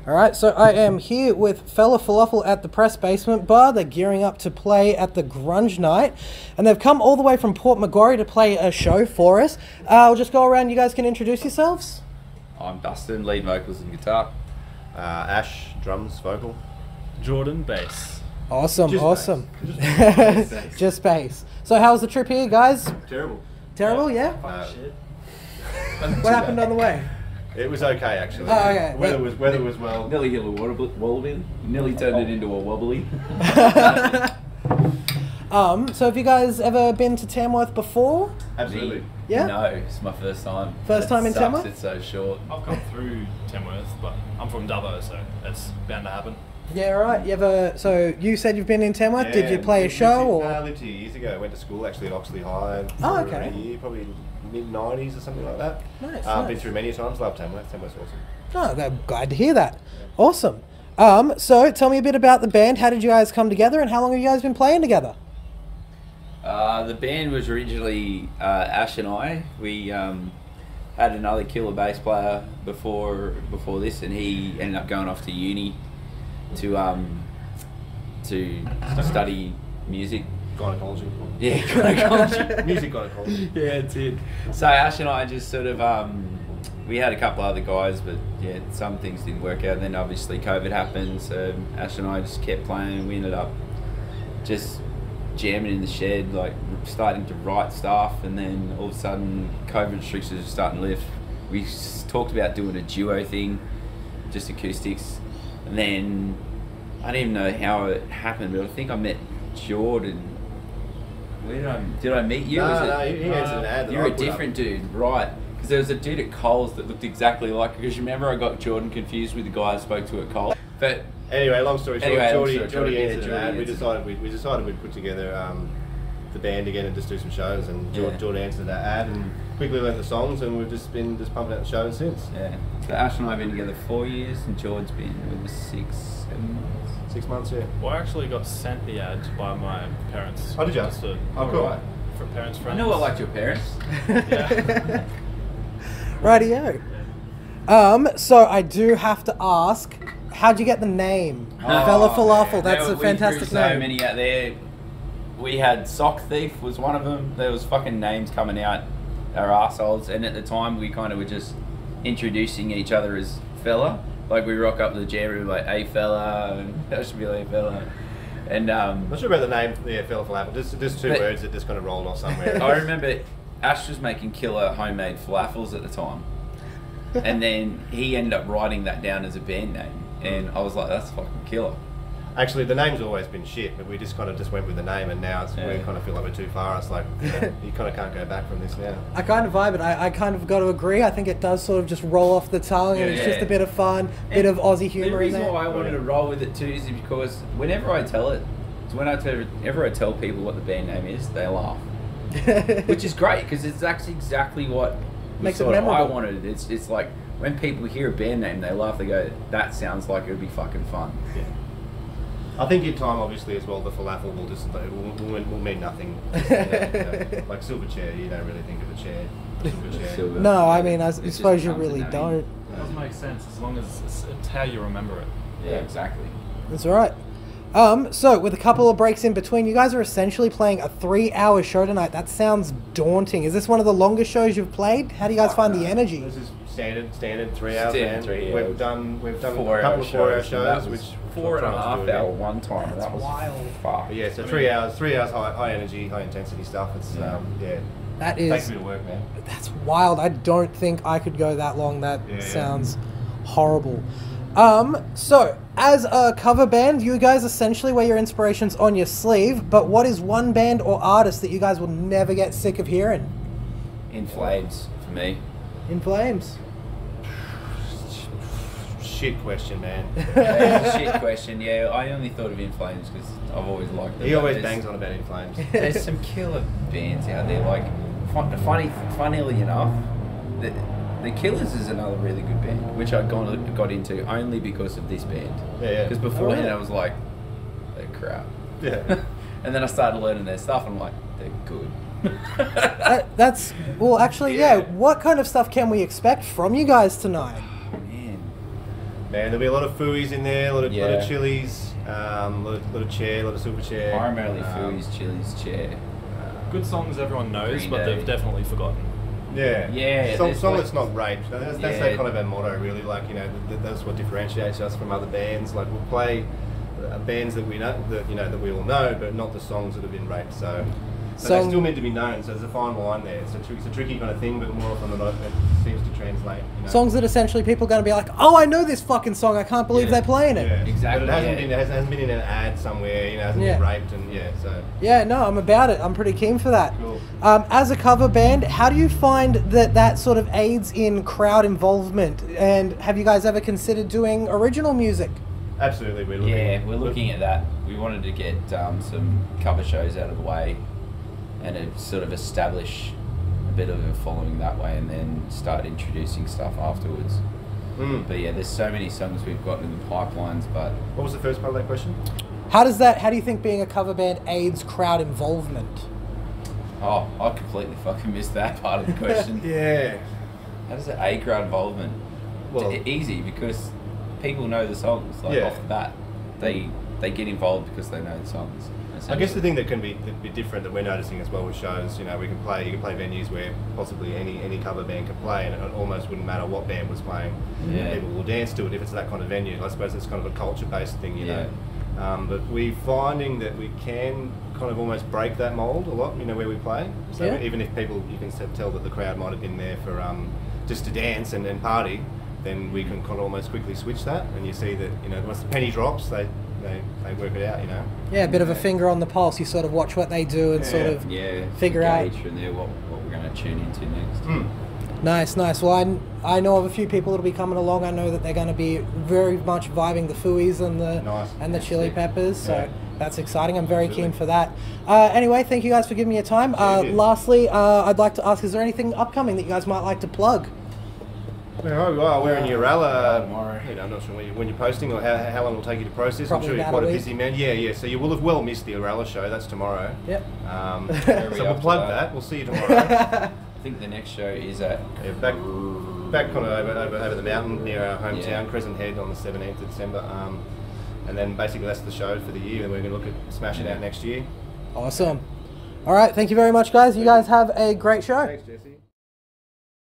Alright, so I am here with Fella Felafel at the Press Basement Bar. They're gearing up to play at the Grunge Night. And they've come all the way from Port Macquarie to play a show for us. I'll just go around, you guys can introduce yourselves. I'm Dustin, lead vocals and guitar. Ash, drums, vocal. Jordan, bass. Awesome, Just awesome. bass. Just bass. So how was the trip here, guys? Terrible. Terrible, yeah? Shit. What happened on the way? It was okay, actually. Oh, okay. Weather was well. Nearly hit a wallaby. Nearly turned it into a wobbly. So have you guys ever been to Tamworth before? Absolutely. Yeah? No, it's my first time. First time in sucks, Tamworth? It's so short. I've come through Tamworth, but I'm from Dubbo, so it's bound to happen. Yeah, right. You ever? So you said you've been in Tamworth. Did you play a lived show here- or? No, I lived here years ago. I went to school actually at Oxley High for Oh, okay. a year, probably mid-90s or something like that. Nice, Been nice. through many times. Love Tamworth. Tamworth's awesome. Oh, I'm glad to hear that. Awesome. So tell me a bit about the band. How did you guys come together, and how long have you guys been playing together? The band was originally Ash and I. We had another killer bass player before this, and he ended up going off to uni to study music. Gynecology. Yeah, gynecology. Music gynecology. Yeah, it's it. So Ash and I just sort of, we had a couple other guys, but yeah, some things didn't work out. And then obviously COVID happened, so Ash and I just kept playing. We ended up just jamming in the shed, like starting to write stuff, and then all of a sudden COVID restrictions were starting to lift. We talked about doing a duo thing, just acoustics, and then I don't even know how it happened, but I think I met Jordan. Where did I meet you? No, Was it- no, he answered an ad that You're I a put up. different dude, right? Because there was a dude at Coles that looked exactly like. Because you remember I got Jordan confused with the guy I spoke to at Coles. But Anyway, long story short, Anyway, long Geordie story short, yeah, answered an Geordie ad. We answered. decided we'd put together the band again and just do some shows. And Yeah. Geordie answered that ad and quickly learnt the songs, and we've just been pumping out the shows since. yeah, so Ash and I have been together 4 years, and Jordan's been with us 6, 7 months. 6 months, yeah. Well, I actually got sent the ad by my parents. Oh, did you? Just to, Oh, cool. Alright. for parents, I friends. know I liked your parents. Yeah. Rightio. So I do have to ask, how'd you get the name? Fella Falafel. That's There- a we fantastic threw so name. many out there. We had Sock Thief was one of them. There was fucking names coming out our arseholes, and at the time we kind of were just introducing each other as fella. Like we rock up to the jam room like, "Hey fella," and that should be like fella. And Not sure about the name, yeah, Fella Felafel. Just two But- words that just kind of rolled off somewhere. I remember Ash was making killer homemade falafels at the time, and then he ended up writing that down as a band name, and I was like, "That's fucking killer." Actually, the name's always been shit, but we just kind of went with the name, and now we Yeah. kind of feel like we're too far. It's like, you know, you kind of can't go back from this now. I kind of vibe it. I kind of got to agree. I think it does sort of just roll off the tongue, and it's just Yeah. a bit of fun, bit of Aussie humour The in reason there. why I wanted to roll with it too is because whenever I tell it, whenever I tell people what the band name is, they laugh, which is great because it's actually exactly what Makes it sort of I memorable. wanted. It's like when people hear a band name, they laugh. They go, "That sounds like it would be fucking fun." Yeah. I think in time, obviously, as well, the falafel will just will mean nothing. Just, like silver chair, you don't really think of a chair. Silver chair. Silver. No, I mean, I It just suppose you becomes a really name. don't. It does make sense as long as it's how you remember it. Yeah, exactly. That's all right. So with a couple of breaks in between, you guys are essentially playing a 3-hour show tonight. That sounds daunting. Is this one of the longest shows you've played? How do you guys find the energy? This is standard 3 hours. Standard Man. 3 We've hours. done a 4 couple hour of 4 hour shows. and that shows, was which 4.5 again. hour one time. That was wild. fuck. But yeah, so 3 hours, 3 hours high energy, high intensity stuff. It's yeah, That takes is, a bit of work, man. that's wild. I don't think I could go that long. That Yeah. sounds horrible. So as a cover band, you guys essentially wear your inspirations on your sleeve. But what is one band or artist that you guys will never get sick of hearing? In Flames for me. In Flames. Shit question, man. Yeah, shit question. Yeah, I only thought of In Flames because I've always liked them. He always There's- bangs on about In Flames. There's some killer bands out there. Like, funnily enough, the Killers is another really good band, which I got into only because of this band. Yeah. Because beforehand really? I was like, they're crap. Yeah. And then I started learning their stuff, and I'm like, they're good. That's well, actually, yeah. What kind of stuff can we expect from you guys tonight? Man. Man, there'll be a lot of fooies in there, a lot of Yeah. chilies, a lot of chair, a lot of super chair. Primarily Fooey's, Chili's, Chair. Good songs everyone knows, Green but Day. they've definitely forgotten. Yeah, Yeah, Song there's like- that's not raped. That's Yeah. that kind of our motto, really. Like, you know, that's what differentiates us from other bands. Like, we'll play bands that we know, that we all know, but not the songs that have been raped. So they're still meant to be known. So there's a fine line there. It's a tricky kind of thing, but more often than not, it seems to translate. You know? Songs that essentially people are going to be like, oh, I know this fucking song. I can't believe Yeah. they're playing it. Yeah, Exactly, But it yeah. hasn't been in an ad somewhere. You know, it hasn't Yeah. been raped, and so. Yeah, no, I'm about it. I'm pretty keen for that. Cool. As a cover band, how do you find that sort of aids in crowd involvement? And have you guys ever considered doing original music? Absolutely, we're looking. Yeah, we're looking at that. We wanted to get some cover shows out of the way and sort of establish a bit of a following that way, and then start introducing stuff afterwards. But yeah, there's so many songs we've got in the pipelines, but What was the first part of that question? How do you think being a cover band aids crowd involvement? oh, I completely fucking missed that part of the question. Yeah. How does it aid crowd involvement? Well- Easy, because people know the songs, like Yeah. off the bat. They get involved because they know the songs. I guess the thing that can be different that we're noticing as well with shows, you know, you can play venues where possibly any cover band can play, and it almost wouldn't matter what band was playing. Yeah. People will dance to it if it's that kind of venue. I suppose it's kind of a culture-based thing, you Yeah. know. But we're finding that we can kind of almost break that mold a lot, you know, where we play. So Yeah. even if people, you can tell that the crowd might have been there for just to dance and party, then we can kind of almost quickly switch that, and you see that, you know, once the penny drops, they work it out, you know. Yeah, a bit of a finger on the pulse. You sort of watch what they do and sort of figure out. Gauge from there what we're going to tune into next. Nice, nice. Well, I know of a few people that'll be coming along. I know that they're going to be very much vibing the Fooies and the Nice. Chili Peppers. So Yeah. that's exciting. I'm very Absolutely. keen for that. Anyway, thank you guys for giving me your time. Yeah, you did. Lastly, I'd like to ask: is there anything upcoming that you guys might like to plug? Well, we're in Uralla tomorrow. You know, I'm not sure when you're posting or how long it'll take you to process. Probably I'm sure you're about quite a a week. busy man. Yeah. So you will have well missed the Uralla show. That's tomorrow. Yep. Very So we'll up to plug that. that. We'll see you tomorrow. I think the next show is at Yeah, back kind of over the mountain near our hometown, Yeah. Crescent Head, on the 17th of December. And then basically that's the show for the year, and we're going to look at smashing Yeah. out next year. Awesome. All right. Thank you very much, guys. You guys have a great show. Thanks, Jesse.